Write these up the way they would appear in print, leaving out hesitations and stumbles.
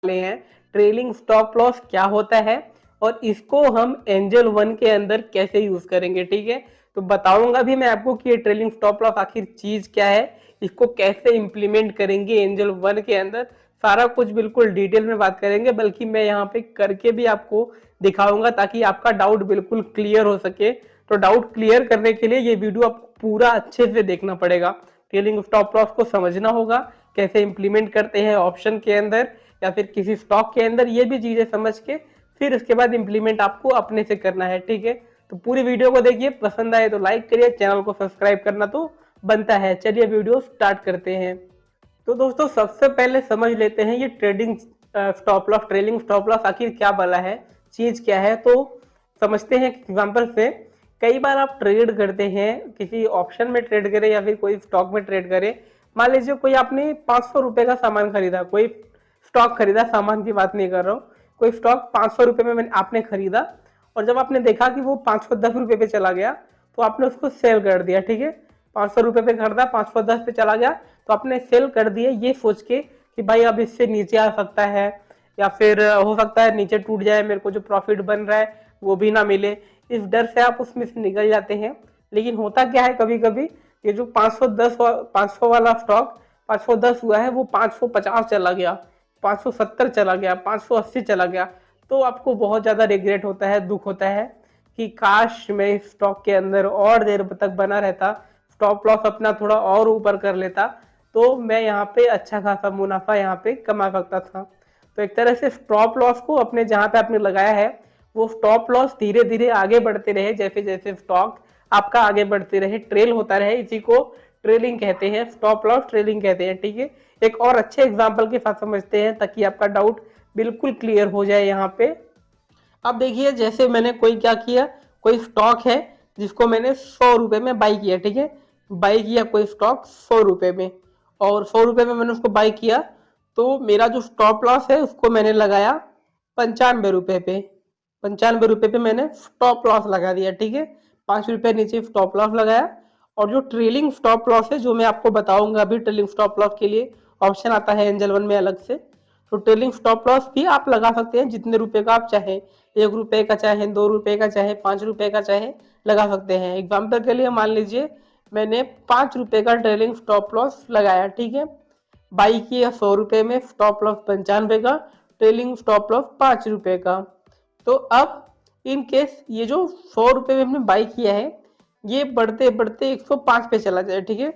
वाले हैं trailing stop loss क्या होता है और इसको हम एंजल वन के अंदर कैसे यूज करेंगे। ठीक है, तो बताऊंगा भी मैं आपको कि ये ट्रेलिंग स्टॉप लॉस आखिर चीज क्या है, इसको कैसे इंप्लीमेंट करेंगे एंजल वन के अंदर, सारा कुछ बिल्कुल डिटेल में बात करेंगे। बल्कि मैं यहाँ पे करके भी आपको दिखाऊंगा ताकि आपका डाउट बिल्कुल क्लियर हो सके। तो डाउट क्लियर करने के लिए ये वीडियो आपको पूरा अच्छे से देखना पड़ेगा। ट्रेलिंग स्टॉप लॉस को समझना होगा, कैसे इंप्लीमेंट करते हैं ऑप्शन के अंदर या फिर किसी स्टॉक के अंदर, ये भी चीजें समझ के फिर उसके बाद इंप्लीमेंट आपको अपने से करना है। ठीक है, तो पूरी वीडियो को देखिए, पसंद आए तो लाइक करिए, चैनल को सब्सक्राइब करना तो बनता है। चलिए वीडियो स्टार्ट करते हैं। तो दोस्तों सबसे पहले समझ लेते हैं ये trading stop loss, trailing stop loss आखिर क्या वाला है, चीज क्या है। तो समझते हैं एग्जांपल से। कई बार आप ट्रेड करते हैं, किसी ऑप्शन में ट्रेड करें या फिर कोई स्टॉक में ट्रेड करें। मान लीजिए कोई आपने 500 रुपए का सामान खरीदा, कोई स्टॉक खरीदा, सामान की बात नहीं कर रहा हूँ, कोई स्टॉक 500 रुपए में आपने खरीदा और जब आपने देखा कि वो 510 रुपए पे चला गया तो आपने उसको सेल कर दिया। ठीक है, 500 रुपए पे खरीदा, 510 पे चला गया तो आपने सेल कर दिए ये सोच के कि भाई अब इससे नीचे आ सकता है या फिर हो सकता है नीचे टूट जाए, मेरे को जो प्रॉफिट बन रहा है वो भी ना मिले। इस डर से आप उसमें से निकल जाते हैं। लेकिन होता क्या है, कभी कभी ये जो 500 वाला स्टॉक 510 हुआ है वो 550 चला गया, 570 चला गया, 580 चला गया, तो आपको बहुत ज्यादा रिग्रेट होता है, दुख होता है कि काश मैं इस स्टॉक के अंदर और देर तक बना रहता, स्टॉप लॉस अपना थोड़ा और ऊपर कर लेता तो मैं यहाँ पे अच्छा खासा मुनाफा यहाँ पे कमा सकता था। तो एक तरह से स्टॉप लॉस को अपने जहां पे आपने लगाया है वो स्टॉप लॉस धीरे धीरे आगे बढ़ते रहे, जैसे जैसे स्टॉक आपका आगे बढ़ते रहे, ट्रेल होता रहे, इसी को ट्रेलिंग कहते हैं, स्टॉप लॉस ट्रेलिंग कहते हैं। ठीक है, एक और अच्छे एग्जांपल के साथ समझते हैं ताकि आपका डाउट बिल्कुल क्लियर हो जाए यहाँ पे। अब देखिए जैसे मैंने कोई क्या किया, कोई स्टॉक है जिसको मैंने 100 रुपए में बाई किया। ठीक है, बाई किया कोई स्टॉक 100 रुपए में और 100 रुपए में मैंने उसको बाई किया तो मेरा जो स्टॉप लॉस है उसको मैंने लगाया 95 रुपए पे। 95 रुपए पे मैंने स्टॉप लॉस लगा दिया। ठीक है, 5 रुपए नीचे स्टॉप लॉस लगाया। और जो ट्रेलिंग स्टॉप लॉस है जो मैं आपको बताऊंगा अभी, ट्रेलिंग स्टॉप लॉस के लिए ऑप्शन आता है एंजल वन में अलग से। तो ट्रेलिंग स्टॉप लॉस भी आप लगा सकते हैं जितने रुपए का आप चाहें, 1 रुपए का चाहे, 2 रुपए का चाहे, 5 रुपए का चाहे, लगा सकते हैं। एग्जाम्पल के लिए मान लीजिए मैंने 5 रुपए का ट्रेलिंग स्टॉप लॉस लगाया। ठीक है, बाई किया 100 रुपए में, स्टॉप लॉस 95 का, ट्रेलिंग स्टॉप लॉस 5 रुपए का। तो अब इन केस ये जो 100 रुपए में हमने बाई किया है ये बढ़ते बढ़ते 105 पे चला जाए। ठीक है,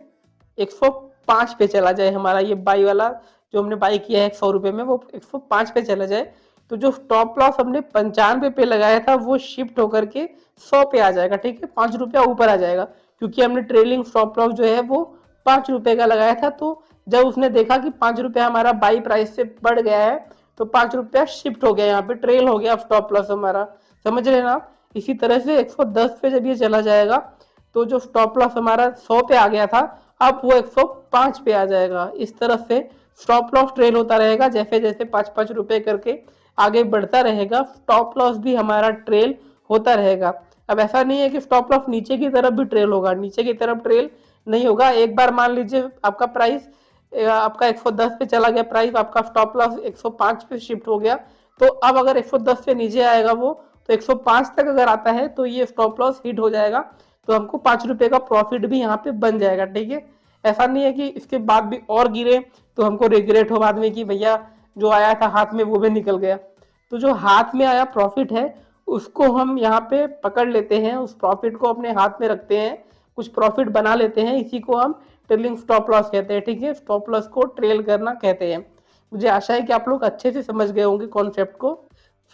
105 पे चला जाए हमारा ये बाई वाला जो हमने बाई किया है 100 रुपए में, वो 105 पे चला जाए तो जो स्टॉप लॉस हमने 95 पे लगाया था वो शिफ्ट होकर के 100 पे आ जाएगा। ठीक है, 5 रुपया ऊपर आ जाएगा क्योंकि हमने ट्रेलिंग स्टॉप लॉस जो है वो 5 रुपए का लगाया था। तो जब उसने देखा कि 5 रुपया हमारा बाई प्राइस से बढ़ गया है तो 5 रुपया शिफ्ट हो गया, यहाँ पे ट्रेल हो गया स्टॉप लॉस हमारा। समझ रहे हैं ना आप? इसी तरह से 110 पे जब ये चला जाएगा तो जो स्टॉप लॉस हमारा 100 पे आ गया था अब वो 105 पे आ जाएगा। इस तरह से स्टॉप लॉस ट्रेल होता रहेगा, जैसे जैसे 5-5 रुपए करके आगे बढ़ता रहेगा स्टॉप लॉस भी हमारा ट्रेल होता रहेगा। अब ऐसा नहीं है कि स्टॉप लॉस नीचे की तरफ भी ट्रेल होगा, नीचे की तरफ ट्रेल नहीं होगा। एक बार मान लीजिए आपका प्राइस आपका 110 पे चला गया प्राइस, आपका स्टॉप लॉस 105 पे शिफ्ट हो गया, तो अब अगर 110 पे नीचे आएगा वो तो 105 तक अगर आता है तो ये स्टॉप लॉस हिट हो जाएगा, तो हमको 5 रुपए का प्रॉफिट भी यहाँ पे बन जाएगा। ठीक है, ऐसा नहीं है कि इसके बाद भी और गिरे तो हमको रिग्रेट हो बाद में कि भैया जो आया था हाथ में वो भी निकल गया। तो जो हाथ में आया प्रॉफिट है उसको हम यहाँ पे पकड़ लेते हैं, उस प्रॉफिट को अपने हाथ में रखते हैं, कुछ प्रॉफिट बना लेते हैं, इसी को हम ट्रेलिंग स्टॉप लॉस कहते हैं। ठीक है, स्टॉप लॉस को ट्रेल करना कहते हैं। मुझे आशा है कि आप लोग अच्छे से समझ गए होंगे कॉन्सेप्ट को।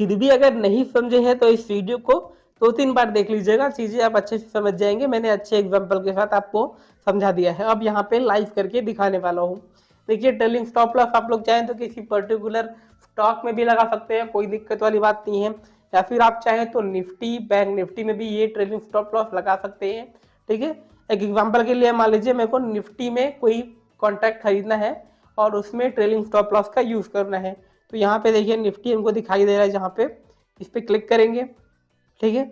फिर भी अगर नहीं समझे हैं तो इस वीडियो को 2-3 बार देख लीजिएगा, चीजें आप अच्छे से समझ जाएंगे। मैंने अच्छे एग्जांपल के साथ आपको समझा दिया है, अब यहाँ पे लाइव करके दिखाने वाला हूँ। देखिए ट्रेलिंग स्टॉप लॉस आप लोग चाहें तो किसी पर्टिकुलर स्टॉक में भी लगा सकते हैं, कोई दिक्कत वाली बात नहीं है, या फिर आप चाहें तो निफ्टी, बैंक निफ्टी में भी ये ट्रेलिंग स्टॉप लॉस लगा सकते हैं। ठीक है, एक एग्जांपल के लिए मान लीजिए मेरे को निफ्टी में कोई कॉन्ट्रैक्ट खरीदना है और उसमें ट्रेलिंग स्टॉप लॉस का यूज करना है। तो यहाँ पे देखिए निफ्टी हमको दिखाई दे रहा है, जहाँ पे इस पर क्लिक करेंगे। ठीक है,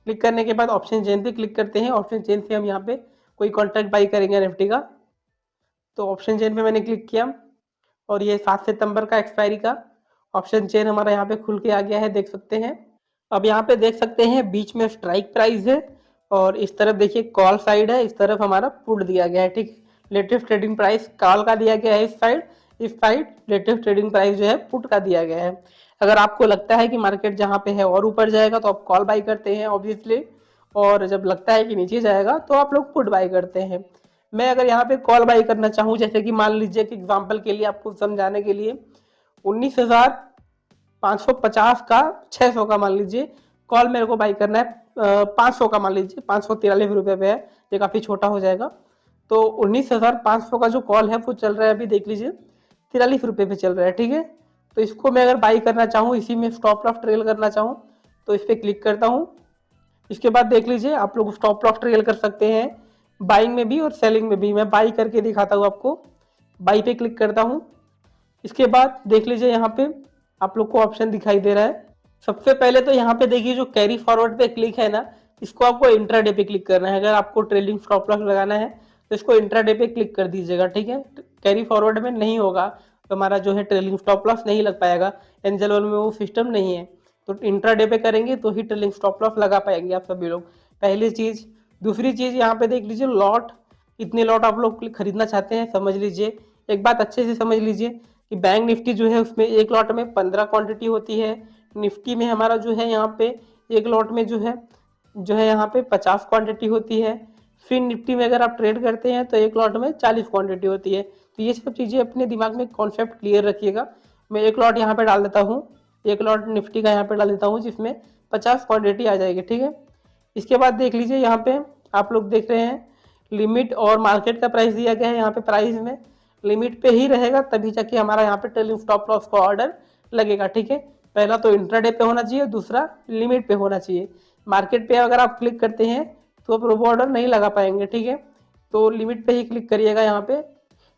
क्लिक करने के बाद ऑप्शन चेन पे क्लिक करते हैं, ऑप्शन चेन से हम यहाँ पे कोई कॉन्ट्रैक्ट बाई करेंगे निफ्टी का। तो ऑप्शन चेन पे मैंने क्लिक किया और ये 7 सितंबर का एक्सपायरी का ऑप्शन चेन हमारा यहाँ पे खुल के आ गया है, देख सकते हैं। अब यहाँ पे देख सकते हैं बीच में स्ट्राइक प्राइस है और इस तरफ देखिए कॉल साइड है, इस तरफ हमारा पुट दिया गया है, ठीक। लेटेस्ट ट्रेडिंग प्राइस कॉल का दिया गया है इस साइड लेटेस्ट ट्रेडिंग प्राइस जो है पुट का दिया गया है। अगर आपको लगता है कि मार्केट जहाँ पे है और ऊपर जाएगा तो आप कॉल बाई करते हैं ऑब्वियसली, और जब लगता है कि नीचे जाएगा तो आप लोग पुट बाई करते हैं। मैं अगर यहाँ पे कॉल बाई करना चाहूँ, जैसे कि मान लीजिए कि एग्जाम्पल के लिए आपको समझाने के लिए 19,550 का 600 का मान लीजिए कॉल मेरे को बाई करना है, 500 का मान लीजिए 543 रुपये पे है, ये काफ़ी छोटा हो जाएगा। तो 19,500 का जो कॉल है वो चल रहा है अभी देख लीजिए 43 रुपये पे चल रहा है, ठीक है। तो इसको मैं अगर बाई करना चाहूँ, इसी में स्टॉप लॉस ट्रेल करना चाहूँ तो इस पर क्लिक करता हूँ। इसके बाद देख लीजिए आप लोग स्टॉप लॉस ट्रेल कर सकते हैं बाइंग में भी और सेलिंग में भी। मैं बाई करके दिखाता हूँ आपको, बाई पे क्लिक करता हूँ। इसके बाद देख लीजिए यहाँ पे आप लोग को ऑप्शन दिखाई दे रहा है। सबसे पहले तो यहाँ पे देखिए जो कैरी फॉरवर्ड पे क्लिक है ना, इसको आपको इंट्राडे पे क्लिक करना है। अगर आपको ट्रेलिंग स्टॉप लॉस लगाना है तो इसको इंट्राडे पे क्लिक कर दीजिएगा, ठीक है। कैरी फॉरवर्ड में नहीं होगा तो हमारा जो है ट्रेलिंग स्टॉप लॉस नहीं लग पाएगा, एंजल वन में वो सिस्टम नहीं है। तो इंट्राडे पे करेंगे तो ही ट्रेलिंग स्टॉप लॉस लगा पाएंगे आप सभी लोग, पहली चीज़। दूसरी चीज़ यहाँ पे देख लीजिए लॉट, इतने लॉट आप लोग खरीदना चाहते हैं, समझ लीजिए एक बात अच्छे से समझ लीजिए कि बैंक निफ्टी जो है उसमें एक लॉट में 15 क्वांटिटी होती है। निफ्टी में हमारा जो है यहाँ पे एक लॉट में जो है यहाँ पे 50 क्वांटिटी होती है। फिर निफ्टी में अगर आप ट्रेड करते हैं तो एक लॉट में 40 क्वांटिटी होती है। तो ये सब चीज़ें अपने दिमाग में कॉन्सेप्ट क्लियर रखिएगा। मैं एक लॉट यहाँ पे डाल देता हूँ, एक लॉट निफ्टी का यहाँ पे डाल देता हूँ जिसमें 50 क्वांटिटी आ जाएगी, ठीक है। इसके बाद देख लीजिए यहाँ पे आप लोग देख रहे हैं लिमिट और मार्केट का प्राइस दिया गया है। यहाँ पे प्राइस में लिमिट पे ही रहेगा तभी जाके हमारा यहाँ पे ट्रेलिंग स्टॉप लॉस का ऑर्डर लगेगा, ठीक है। पहला तो इंट्राडे पे होना चाहिए, दूसरा लिमिट पे होना चाहिए। मार्केट पे अगर आप क्लिक करते हैं तो आप रोबो ऑर्डर नहीं लगा पाएंगे, ठीक है। तो लिमिट पे ही क्लिक करिएगा यहाँ पे।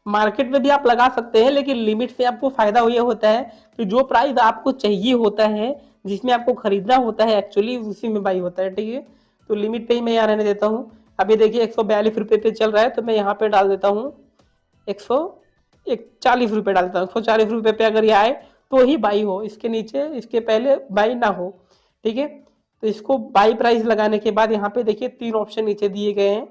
मार्केट में भी आप लगा सकते हैं लेकिन लिमिट से आपको फायदा ये होता है कि जो प्राइस आपको चाहिए होता है, जिसमें आपको खरीदना होता है एक्चुअली, उसी में बाई होता है, ठीक है। तो लिमिट पे ही मैं यहाँ रहने देता हूँ। अभी देखिए 142 रुपये पे चल रहा है तो मैं यहाँ पे डाल देता हूँ 140 रुपये डाल देता हूँ। 140 रुपये पे अगर ये आए तो ही बाई हो, इसके नीचे इसके पहले बाई ना हो, ठीक है। तो इसको बाई प्राइस लगाने के बाद यहाँ पे देखिए 3 ऑप्शन नीचे दिए गए हैं,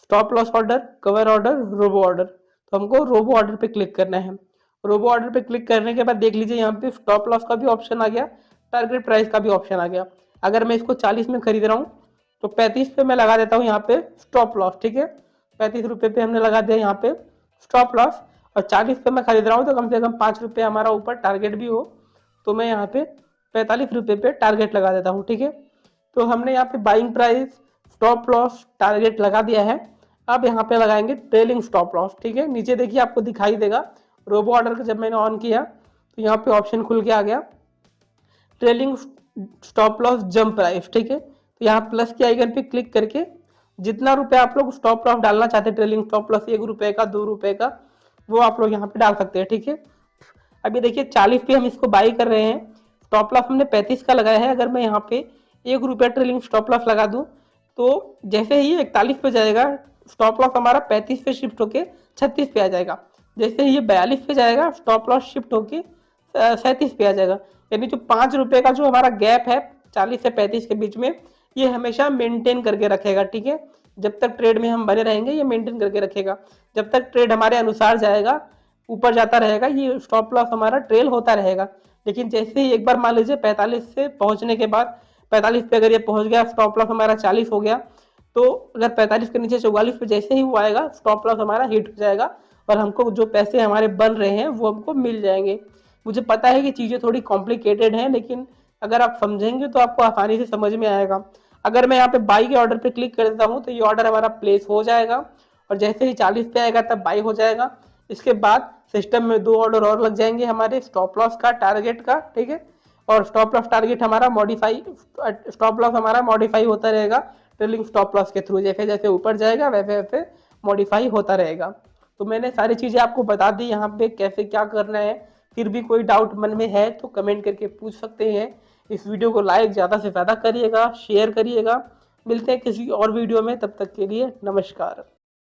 stop loss order, cover order, robo order. तो हमको रोबो ऑर्डर पे क्लिक करना है। रोबो ऑर्डर पे क्लिक करने के बाद देख लीजिए यहाँ पे स्टॉप लॉस का भी ऑप्शन आ गया, टारगेट प्राइस का भी ऑप्शन आ गया। अगर मैं इसको 40 में खरीद रहा हूँ तो 35 पे मैं लगा देता हूँ यहाँ पे स्टॉप लॉस, ठीक है। 35 रुपये पे हमने लगा दिया यहाँ पे स्टॉप लॉस, और 40 पे मैं खरीद रहा हूँ तो कम से कम 5 रुपये हमारा ऊपर टारगेट भी हो, तो मैं यहाँ पे 45 रुपये पे टारगेट लगा देता हूँ, ठीक है। तो हमने यहाँ पे buying price, stop loss, target लगा दिया है। अब यहाँ पे लगाएंगे ट्रेलिंग स्टॉप लॉस, ठीक है। नीचे देखिए आपको दिखाई देगा रोबो ऑर्डर का, जब मैंने ऑन किया तो यहाँ पे ऑप्शन खुल के आ गया trailing stop loss jump price, ठीक है। तो यहाँ प्लस के आइकन पे क्लिक करके जितना रुपए आप लोग स्टॉप लॉस डालना चाहते हैं, ट्रेलिंग स्टॉप लॉस 1 रुपये का, 2 रुपये का, वो आप लोग यहाँ पे डाल सकते हैं, ठीक है। अभी देखिए 40 पे हम इसको बाई कर रहे हैं, स्टॉप लॉस हमने 35 का लगाया है। अगर मैं यहाँ पे 1 रुपया ट्रेलिंग स्टॉप लॉस लगा दूँ तो जैसे ही 41 पे जाएगा स्टॉप लॉस हमारा 35 पे शिफ्ट होके 36 पे आ जाएगा। जैसे ही ये 42 पे जाएगा स्टॉप लॉस शिफ्ट होके 37 पे आ जाएगा। यानी जो 5 रुपये का जो हमारा गैप है 40 से 35 के बीच में, ये हमेशा मेंटेन करके रखेगा, ठीक है। जब तक ट्रेड में हम बने रहेंगे ये मेंटेन करके रखेगा। जब तक ट्रेड हमारे अनुसार जाएगा, ऊपर जाता रहेगा, ये स्टॉप लॉस हमारा ट्रेल होता रहेगा। लेकिन जैसे ही एक बार मान लीजिए 45 से पहुंचने के बाद 45 पे अगर ये पहुंच गया, स्टॉप लॉस हमारा 40 हो गया, तो अगर 45 के नीचे 44 पे जैसे ही वो आएगा स्टॉप लॉस हमारा हिट हो जाएगा और हमको जो पैसे हमारे बन रहे हैं वो हमको मिल जाएंगे। मुझे पता है कि चीज़ें थोड़ी कॉम्प्लिकेटेड हैं, लेकिन अगर आप समझेंगे तो आपको आसानी से समझ में आएगा। अगर मैं यहाँ पे बाई के ऑर्डर पे क्लिक कर देता हूँ तो ये ऑर्डर हमारा प्लेस हो जाएगा और जैसे ही 40 पे आएगा तब बाई हो जाएगा। इसके बाद सिस्टम में 2 ऑर्डर और लग जाएंगे हमारे स्टॉप लॉस का, टारगेट का, ठीक है। और स्टॉप लॉस टारगेट हमारा स्टॉप लॉस हमारा मॉडिफाई होता रहेगा ट्रेलिंग स्टॉप लॉस के थ्रू। जैसे जैसे ऊपर जाएगा वैसे वैसे मॉडिफाई होता रहेगा। तो मैंने सारी चीज़ें आपको बता दी यहाँ पे कैसे क्या करना है। फिर भी कोई डाउट मन में है तो कमेंट करके पूछ सकते हैं। इस वीडियो को लाइक ज़्यादा से ज़्यादा करिएगा, शेयर करिएगा। मिलते हैं किसी और वीडियो में, तब तक के लिए नमस्कार।